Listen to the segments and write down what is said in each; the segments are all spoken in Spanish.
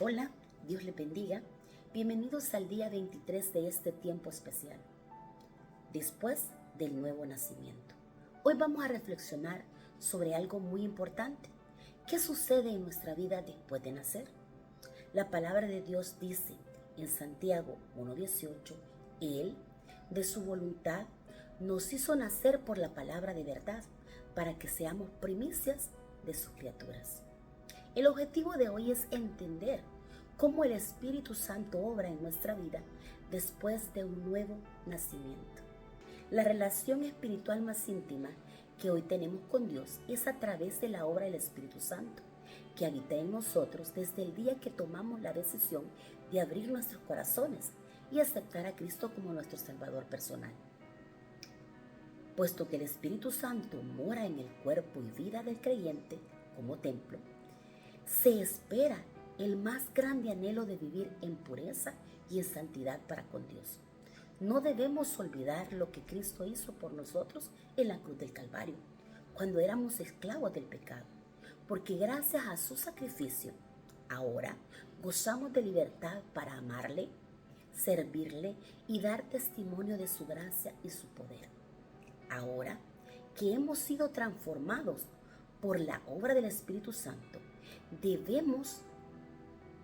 Hola, Dios les bendiga. Bienvenidos al día 23 de este tiempo especial, después del nuevo nacimiento. Hoy vamos a reflexionar sobre algo muy importante. ¿Qué sucede en nuestra vida después de nacer? La palabra de Dios dice en Santiago 1:18, Él, de su voluntad, nos hizo nacer por la palabra de verdad, para que seamos primicias de sus criaturas. El objetivo de hoy es entender cómo el Espíritu Santo obra en nuestra vida después de un nuevo nacimiento. La relación espiritual más íntima que hoy tenemos con Dios es a través de la obra del Espíritu Santo, que habita en nosotros desde el día que tomamos la decisión de abrir nuestros corazones y aceptar a Cristo como nuestro Salvador personal. Puesto que el Espíritu Santo mora en el cuerpo y vida del creyente como templo, se espera el más grande anhelo de vivir en pureza y en santidad para con Dios. No debemos olvidar lo que Cristo hizo por nosotros en la cruz del Calvario, cuando éramos esclavos del pecado, porque gracias a su sacrificio, ahora gozamos de libertad para amarle, servirle y dar testimonio de su gracia y su poder. Ahora que hemos sido transformados por la obra del Espíritu Santo, debemos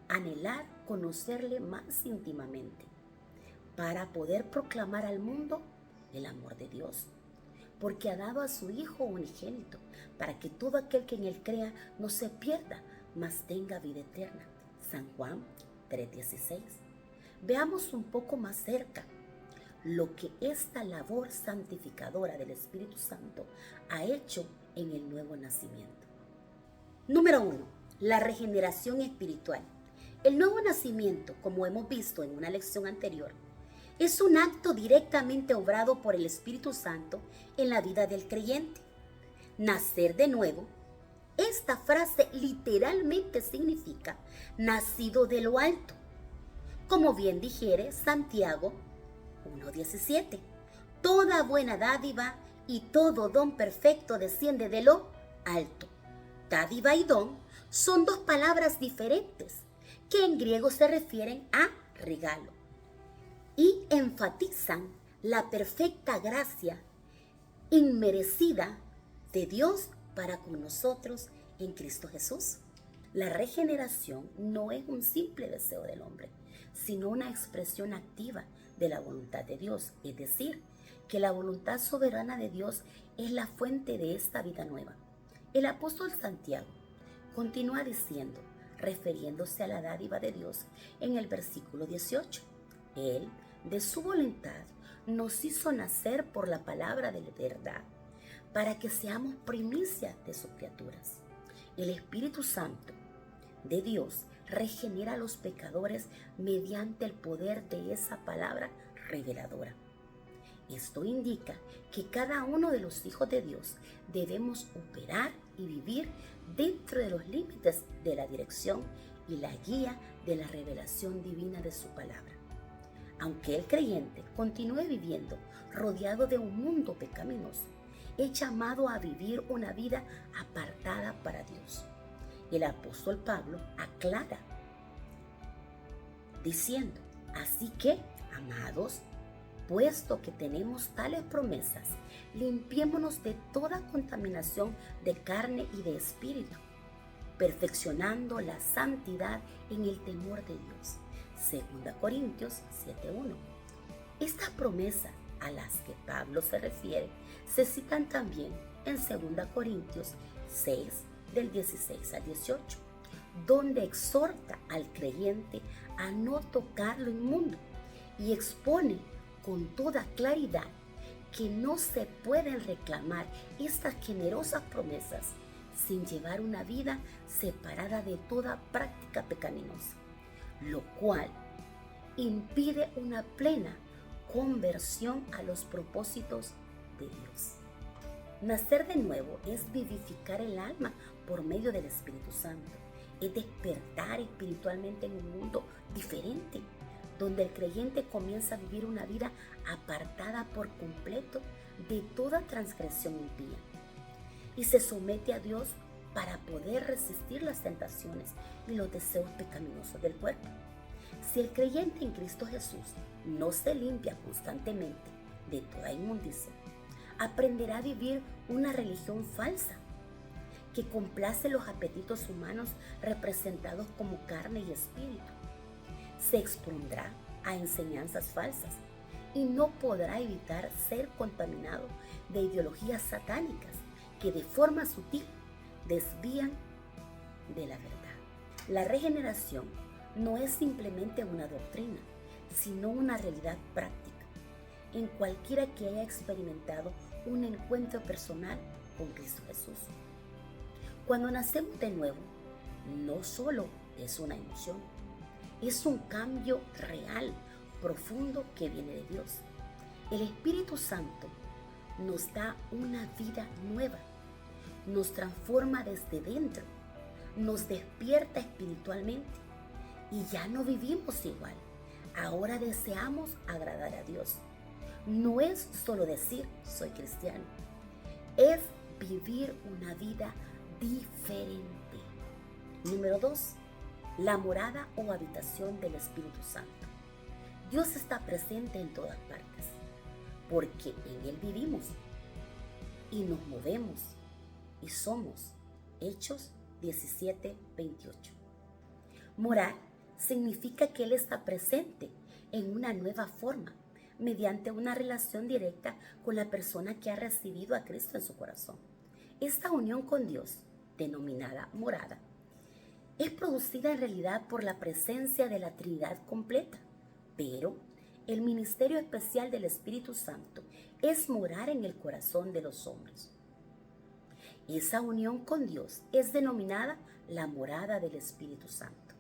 anhelar conocerle más íntimamente para poder proclamar al mundo el amor de Dios, porque ha dado a su Hijo unigénito para que todo aquel que en Él crea no se pierda, mas tenga vida eterna. San Juan 3:16. Veamos un poco más cerca lo que esta labor santificadora del Espíritu Santo ha hecho en el nuevo nacimiento. Número 1. La regeneración espiritual. El nuevo nacimiento, como hemos visto en una lección anterior, es un acto directamente obrado por el Espíritu Santo en la vida del creyente. Nacer de nuevo. Esta frase literalmente significa nacido de lo alto. Como bien dijere Santiago 1:17. Toda buena dádiva y todo don perfecto desciende de lo alto. Dádiva y don son dos palabras diferentes que en griego se refieren a regalo y enfatizan la perfecta gracia inmerecida de Dios para con nosotros en Cristo Jesús. La regeneración no es un simple deseo del hombre, sino una expresión activa de la voluntad de Dios, es decir, que la voluntad soberana de Dios es la fuente de esta vida nueva. El apóstol Santiago continúa diciendo, refiriéndose a la dádiva de Dios en el versículo 18, Él, de su voluntad, nos hizo nacer por la palabra de la verdad, para que seamos primicias de sus criaturas. El Espíritu Santo de Dios regenera a los pecadores mediante el poder de esa palabra reveladora. Esto indica que cada uno de los hijos de Dios debemos operar y vivir dentro de los límites de la dirección y la guía de la revelación divina de su palabra. Aunque el creyente continúe viviendo rodeado de un mundo pecaminoso, es llamado a vivir una vida apartada para Dios. El apóstol Pablo aclara diciendo, así que, amados, puesto que tenemos tales promesas, limpiémonos de toda contaminación de carne y de espíritu, perfeccionando la santidad en el temor de Dios. 2 Corintios 7:1. Estas promesas a las que Pablo se refiere se citan también en 2 Corintios 6, del 16 al 18, donde exhorta al creyente a no tocar lo inmundo y expone con toda claridad que no se pueden reclamar estas generosas promesas sin llevar una vida separada de toda práctica pecaminosa, lo cual impide una plena conversión a los propósitos de Dios. Nacer de nuevo es vivificar el alma por medio del Espíritu Santo, es despertar espiritualmente en un mundo diferente, donde el creyente comienza a vivir una vida apartada por completo de toda transgresión impía y se somete a Dios para poder resistir las tentaciones y los deseos pecaminosos del cuerpo. Si el creyente en Cristo Jesús no se limpia constantemente de toda inmundicia, aprenderá a vivir una religión falsa que complace los apetitos humanos representados como carne y espíritu. Se expondrá a enseñanzas falsas y no podrá evitar ser contaminado de ideologías satánicas que de forma sutil desvían de la verdad. La regeneración no es simplemente una doctrina, sino una realidad práctica en cualquiera que haya experimentado un encuentro personal con Cristo Jesús. Cuando nacemos de nuevo, no solo es una emoción, es un cambio real, profundo que viene de Dios. El Espíritu Santo nos da una vida nueva, nos transforma desde dentro, nos despierta espiritualmente y ya no vivimos igual. Ahora deseamos agradar a Dios. No es solo decir soy cristiano, es vivir una vida diferente. Número 2. La morada o habitación del Espíritu Santo. Dios está presente en todas partes, porque en Él vivimos y nos movemos y somos. Hechos 17:28. Morar significa que Él está presente en una nueva forma, mediante una relación directa con la persona que ha recibido a Cristo en su corazón. Esta unión con Dios, denominada morada, es producida en realidad por la presencia de la Trinidad completa, pero el ministerio especial del Espíritu Santo es morar en el corazón de los hombres. Esa unión con Dios es denominada la morada del Espíritu Santo.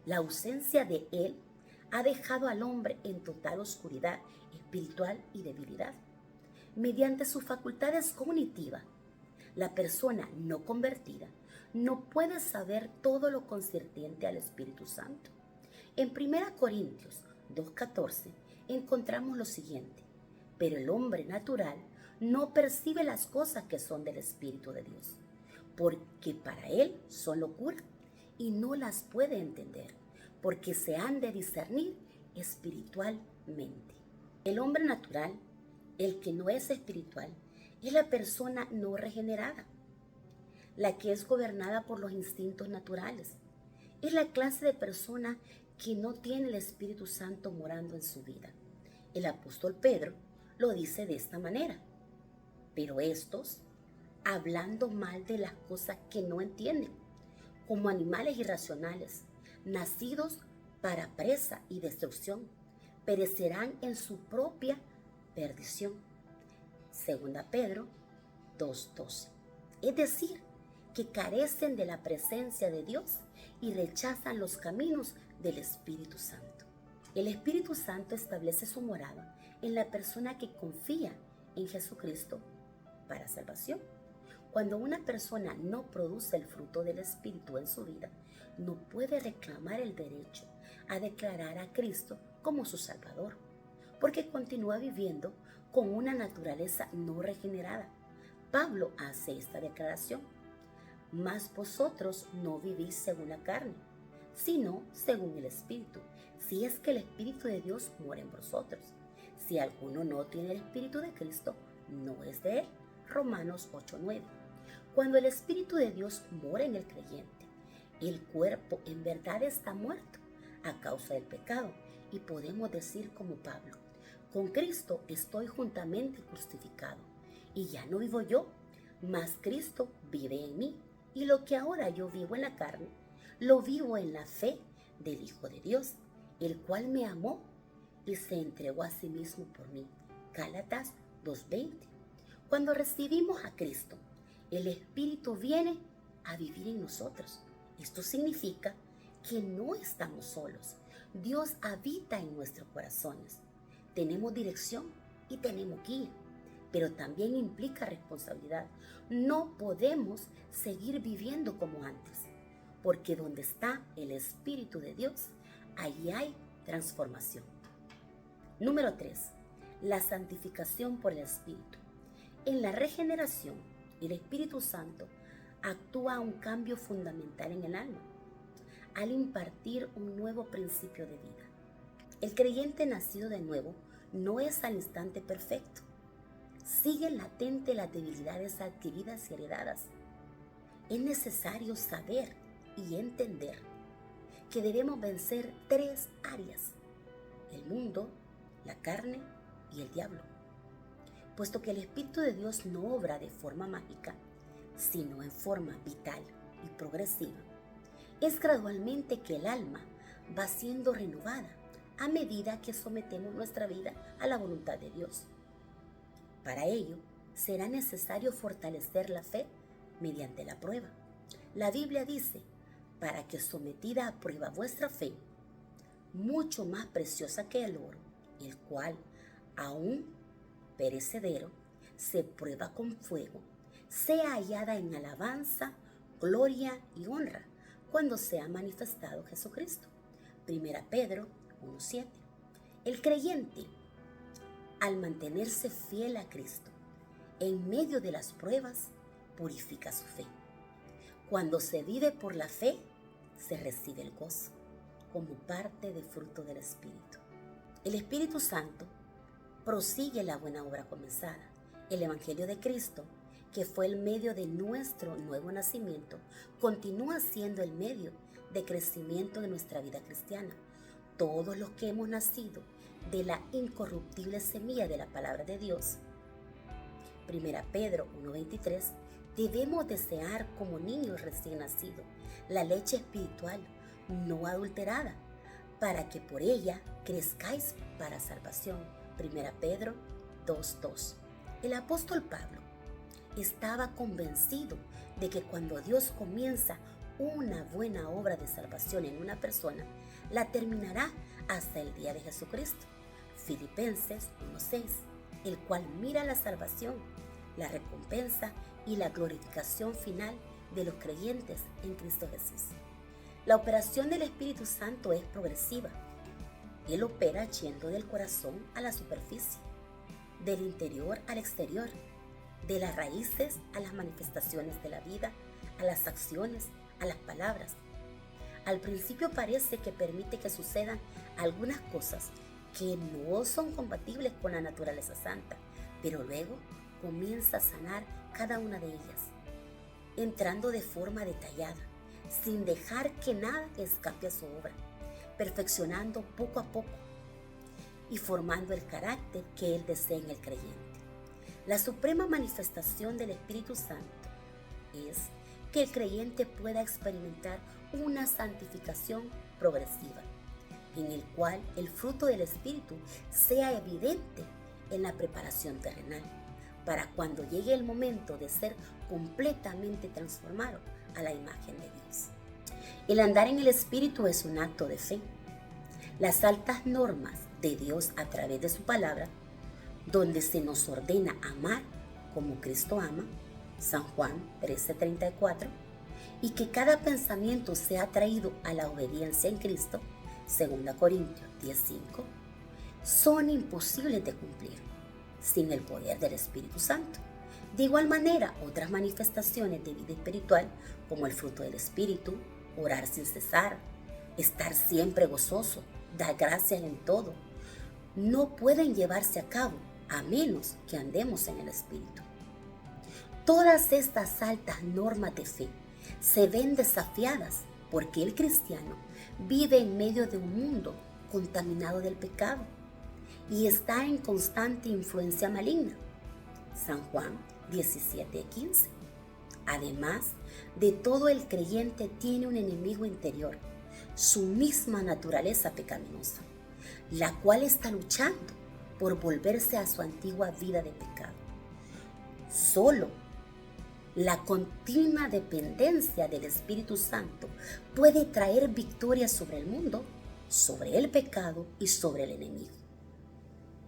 La ausencia de Él ha dejado al hombre en total oscuridad espiritual y debilidad. Mediante sus facultades cognitivas, la persona no convertida no puede saber todo lo concerniente al Espíritu Santo. En 1 Corintios 2:14 encontramos lo siguiente: pero el hombre natural no percibe las cosas que son del Espíritu de Dios, porque para él son locura y no las puede entender, porque se han de discernir espiritualmente. El hombre natural, el que no es espiritual, es la persona no regenerada, la que es gobernada por los instintos naturales. Es la clase de persona que no tiene el Espíritu Santo morando en su vida. El apóstol Pedro lo dice de esta manera: pero estos, hablando mal de las cosas que no entienden, como animales irracionales, nacidos para presa y destrucción, perecerán en su propia perdición. Segunda Pedro 2:12. Es decir, que carecen de la presencia de Dios y rechazan los caminos del Espíritu Santo. El Espíritu Santo establece su morada en la persona que confía en Jesucristo para salvación. Cuando una persona no produce el fruto del Espíritu en su vida, no puede reclamar el derecho a declarar a Cristo como su Salvador, porque continúa viviendo con una naturaleza no regenerada. Pablo hace esta declaración: mas vosotros no vivís según la carne, sino según el Espíritu, si es que el Espíritu de Dios mora en vosotros. Si alguno no tiene el Espíritu de Cristo, no es de él. Romanos 8:9. Cuando el Espíritu de Dios mora en el creyente, el cuerpo en verdad está muerto a causa del pecado, y podemos decir como Pablo: con Cristo estoy juntamente crucificado, y ya no vivo yo, mas Cristo vive en mí, y lo que ahora yo vivo en la carne, lo vivo en la fe del Hijo de Dios, el cual me amó y se entregó a sí mismo por mí. Gálatas 2:20. Cuando recibimos a Cristo, el Espíritu viene a vivir en nosotros. Esto significa que no estamos solos. Dios habita en nuestros corazones. Tenemos dirección y tenemos guía, pero también implica responsabilidad. No podemos seguir viviendo como antes, porque donde está el Espíritu de Dios, allí hay transformación. Número 3. La santificación por el Espíritu. En la regeneración, el Espíritu Santo actúa un cambio fundamental en el alma, al impartir un nuevo principio de vida. El creyente nacido de nuevo no es al instante perfecto. Siguen latentes las debilidades adquiridas y heredadas. Es necesario saber y entender que debemos vencer 3 áreas: el mundo, la carne y el diablo. Puesto que el Espíritu de Dios no obra de forma mágica, sino en forma vital y progresiva, es gradualmente que el alma va siendo renovada a medida que sometemos nuestra vida a la voluntad de Dios. Para ello, será necesario fortalecer la fe mediante la prueba. La Biblia dice: para que sometida a prueba vuestra fe, mucho más preciosa que el oro, el cual, aún perecedero, se prueba con fuego, sea hallada en alabanza, gloria y honra cuando sea manifestado Jesucristo. 1 Pedro 1:7. El creyente, al mantenerse fiel a Cristo en medio de las pruebas, purifica su fe. Cuando se vive por la fe, se recibe el gozo como parte del fruto del Espíritu. El Espíritu Santo prosigue la buena obra comenzada. El Evangelio de Cristo, que fue el medio de nuestro nuevo nacimiento, continúa siendo el medio de crecimiento de nuestra vida cristiana. Todos los que hemos nacido de la incorruptible semilla de la palabra de Dios, 1 Pedro 1:23, debemos desear como niños recién nacidos la leche espiritual no adulterada, para que por ella crezcáis para salvación. 1 Pedro 2:2. El apóstol Pablo estaba convencido de que cuando Dios comienza una buena obra de salvación en una persona, la terminará hasta el día de Jesucristo. Filipenses 1:6, el cual mira la salvación, la recompensa y la glorificación final de los creyentes en Cristo Jesús. La operación del Espíritu Santo es progresiva. Él opera yendo del corazón a la superficie, del interior al exterior, de las raíces a las manifestaciones de la vida, a las acciones, a las palabras. Al principio parece que permite que sucedan algunas cosas que no son compatibles con la naturaleza santa, pero luego comienza a sanar cada una de ellas, entrando de forma detallada, sin dejar que nada escape a su obra, perfeccionando poco a poco y formando el carácter que Él desea en el creyente. La suprema manifestación del Espíritu Santo es que el creyente pueda experimentar una santificación progresiva, en el cual el fruto del Espíritu sea evidente en la preparación terrenal, para cuando llegue el momento de ser completamente transformado a la imagen de Dios. El andar en el Espíritu es un acto de fe. Las altas normas de Dios a través de su palabra, donde se nos ordena amar como Cristo ama, San Juan 13:34, y que cada pensamiento sea traído a la obediencia en Cristo, 2 Corintios 10:5, son imposibles de cumplir sin el poder del Espíritu Santo. De igual manera, otras manifestaciones de vida espiritual, como el fruto del Espíritu, orar sin cesar, estar siempre gozoso, dar gracias en todo, no pueden llevarse a cabo a menos que andemos en el Espíritu. Todas estas altas normas de fe se ven desafiadas porque el cristiano vive en medio de un mundo contaminado del pecado y está en constante influencia maligna. San Juan 17:15. Además de todo, el creyente tiene un enemigo interior, su misma naturaleza pecaminosa, la cual está luchando por volverse a su antigua vida de pecado. Solo la continua dependencia del Espíritu Santo puede traer victoria sobre el mundo, sobre el pecado y sobre el enemigo,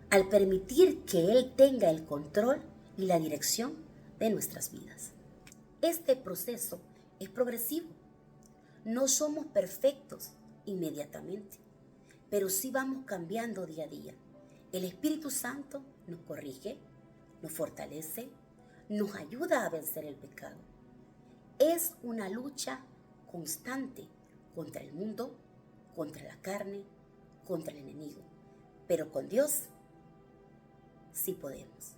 al permitir que Él tenga el control y la dirección de nuestras vidas. Este proceso es progresivo. No somos perfectos inmediatamente, pero sí vamos cambiando día a día. El Espíritu Santo nos corrige, nos fortalece, nos ayuda a vencer el pecado Es una lucha constante contra el mundo, contra la carne, contra el enemigo. Pero con Dios sí podemos.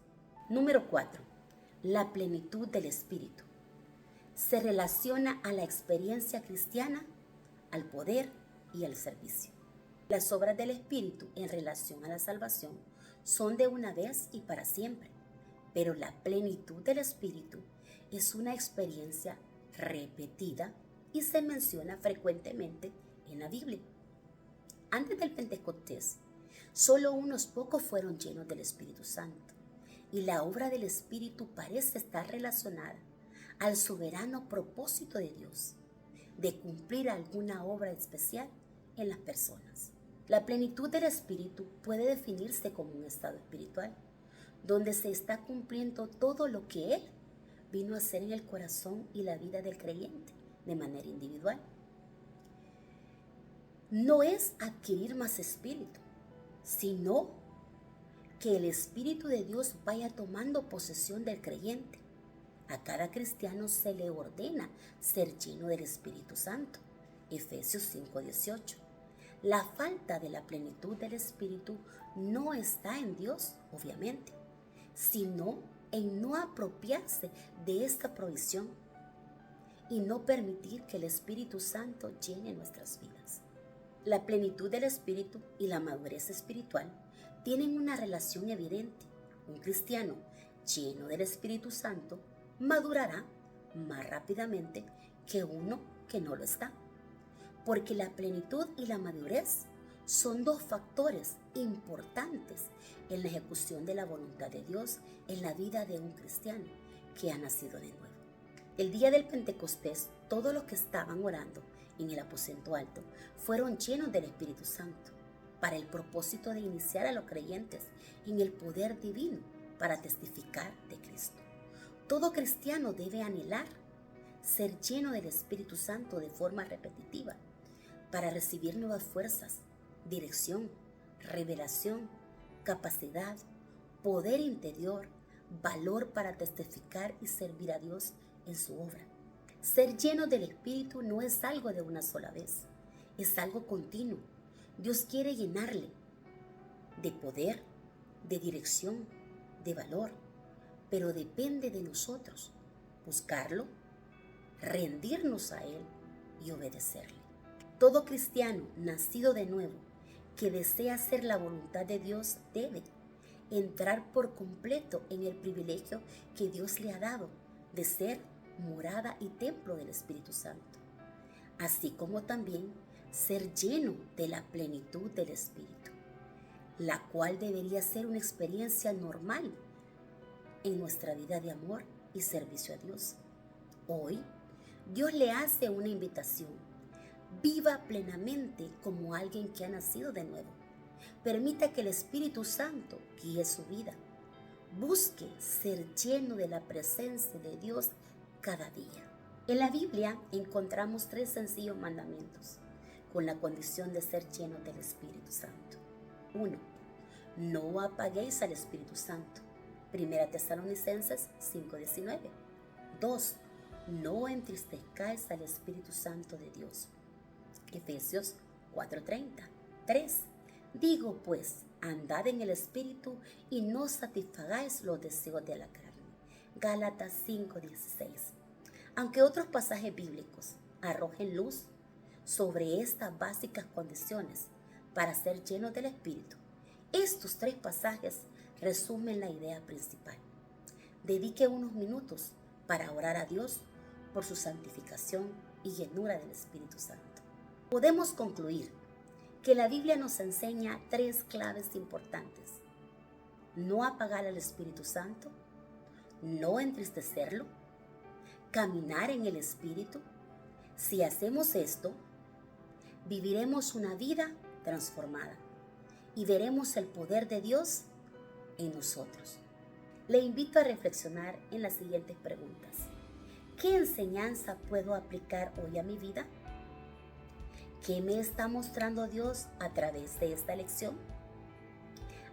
Número 4. La plenitud del Espíritu. Se relaciona a la experiencia cristiana, al poder y al servicio. Las obras del Espíritu en relación a la salvación son de una vez y para siempre, pero la plenitud del Espíritu es una experiencia repetida y se menciona frecuentemente en la Biblia. Antes del Pentecostés, solo unos pocos fueron llenos del Espíritu Santo, y la obra del Espíritu parece estar relacionada al soberano propósito de Dios de cumplir alguna obra especial en las personas. La plenitud del Espíritu puede definirse como un estado espiritual, donde se está cumpliendo todo lo que Él vino a hacer en el corazón y la vida del creyente de manera individual. No es adquirir más espíritu, sino que el Espíritu de Dios vaya tomando posesión del creyente. A cada cristiano se le ordena ser lleno del Espíritu Santo. Efesios 5:18. La falta de la plenitud del Espíritu no está en Dios, obviamente, sino en no apropiarse de esta provisión y no permitir que el Espíritu Santo llene nuestras vidas. La plenitud del Espíritu y la madurez espiritual tienen una relación evidente. Un cristiano lleno del Espíritu Santo madurará más rápidamente que uno que no lo está, porque la plenitud y la madurez son dos factores importantes en la ejecución de la voluntad de Dios en la vida de un cristiano que ha nacido de nuevo. El día del Pentecostés, todos los que estaban orando en el aposento alto fueron llenos del Espíritu Santo para el propósito de iniciar a los creyentes en el poder divino para testificar de Cristo. Todo cristiano debe anhelar ser lleno del Espíritu Santo de forma repetitiva para recibir nuevas fuerzas, dirección, revelación, capacidad, poder interior, valor para testificar y servir a Dios en su obra. Ser lleno del Espíritu no es algo de una sola vez, es algo continuo. Dios quiere llenarle de poder, de dirección, de valor, pero depende de nosotros buscarlo, rendirnos a Él y obedecerle. Todo cristiano nacido de nuevo que desea hacer la voluntad de Dios debe entrar por completo en el privilegio que Dios le ha dado de ser morada y templo del Espíritu Santo, así como también ser lleno de la plenitud del Espíritu, la cual debería ser una experiencia normal en nuestra vida de amor y servicio a Dios. Hoy, Dios le hace una invitación. Viva plenamente como alguien que ha nacido de nuevo. Permita que el Espíritu Santo guíe su vida. Busque ser lleno de la presencia de Dios cada día. En la Biblia encontramos 3 sencillos mandamientos con la condición de ser llenos del Espíritu Santo. 1. No apaguéis al Espíritu Santo. 1 Tesalonicenses 5:19. 2. No entristezcáis al Espíritu Santo de Dios. Efesios 4:30. 3. Digo pues, andad en el Espíritu y no satisfagáis los deseos de la carne. Gálatas 5:16. Aunque otros pasajes bíblicos arrojen luz sobre estas básicas condiciones para ser llenos del Espíritu, estos 3 pasajes resumen la idea principal. Dedique unos minutos para orar a Dios por su santificación y llenura del Espíritu Santo. Podemos concluir que la Biblia nos enseña 3 claves importantes: no apagar al Espíritu Santo, no entristecerlo, caminar en el Espíritu. Si hacemos esto, viviremos una vida transformada y veremos el poder de Dios en nosotros. Le invito a reflexionar en las siguientes preguntas. ¿Qué enseñanza puedo aplicar hoy a mi vida? ¿Qué me está mostrando Dios a través de esta lección?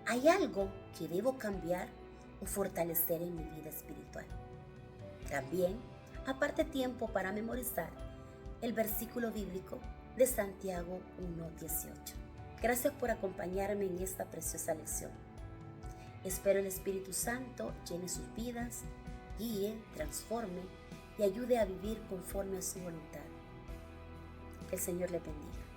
¿Hay algo que debo cambiar o fortalecer en mi vida espiritual? También, Aparte tiempo para memorizar el versículo bíblico de Santiago 1:18. Gracias por acompañarme en esta preciosa lección. Espero el Espíritu Santo llene sus vidas, guíe, transforme y ayude a vivir conforme a su voluntad. Que el Señor le bendiga.